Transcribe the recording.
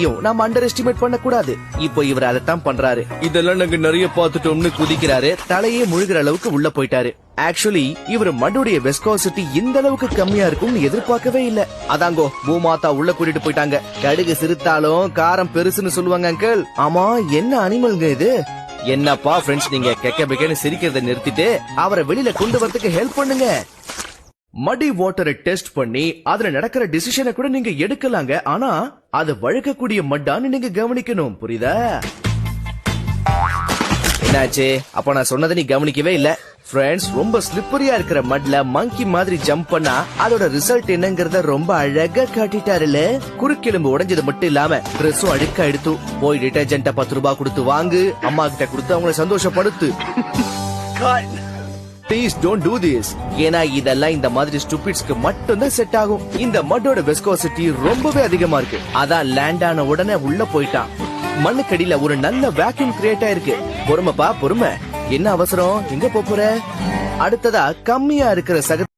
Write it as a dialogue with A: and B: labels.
A: வெஸ்காசிட்டியும் நாம under estimate பண்ண கூடாது. இப்போ இவர் அதைத்தான் பண்றாரு. இதெல்லாம் நாங்க நிறைய பாத்துட்டோம்னு குதிக்கிறாரு. தலையே முழுகிற அளவுக்கு உள்ள போயிட்டாரு. ஆக்சுவலி இவர் மண்ணுடைய வெஸ்காசிட்டி இந்த அளவுக்கு கம்மியா இருக்கும்னு எதிர்பார்க்கவே இல்ல. அதாங்கோ பூமாதா உள்ள கூட்டிட்டு போயிட்டாங்க. கடுகு சிறுத்தாலும் காரம் பெருசுன்னு சொல்லுவாங்க அங்கிள். ஆமா, என்ன அனிமல்ங்க இது? என்னப்பா ஃப்ரெண்ட்ஸ், நீங்க கெக்க பெக்கன்னு சிரிக்கிறத நிறுத்திட்டு அவரை வெளியில கொண்டு வரதுக்கு ஹெல்ப் பண்ணுங்க. மடி வாட்டரை டெஸ்ட் பண்ணி அதுல நடக்கிற டிசிஷனை கூட நீங்க எடுக்கலாங்க. ஆனா அது வழுக்கக்கூடிய மட்டான்னு நீங்க கவனிக்கணும், புரியுதா? என்னாச்சு? அப்ப நான் சொன்னதை நீ கவனிக்கவே இல்ல. ஃப்ரெண்ட்ஸ், ரொம்ப ஸ்லிப்பரியா இருக்கிற மட்ல மங்கி மாதிரி ஜம்ப் பண்ணா அதோட ரிசல்ட் என்னங்கறத ரொம்ப அழகா காட்டிட்டாருல. குறுக்கெலும்பு உடைஞ்சது மட்டும் இல்லாம ட்ரெஸ்ஸும் அழுக்கா எடுத்து போய் டிடர்ஜென்ட்ட 10 ரூபாய் கொடுத்து வாங்கு, அம்மா கிட்ட கொடுத்து அவங்களை சந்தோஷப்படுத்து. Please don't do this. ஏன்னா இதெல்லாம் இந்த மாதிரி ஸ்டூபிட்ஸ்க்கு மட்டும் தான் செட் ஆகும். இந்த மட்டோட விஸ்கோசிட்டி ரொம்பவே அதிகமா இருக்கு. அதான் லேண்ட் ஆன உடனே உள்ள போயிட்டான். மண்ணுக்கடியில ஒரு நல்ல வேக்யூம் கிரியேட் ஆயிருக்கு. பொறுமைப்பா பொறுமை. என்ன அவசரம்? எங்க போற? அடுத்ததா கம்மியா இருக்கிற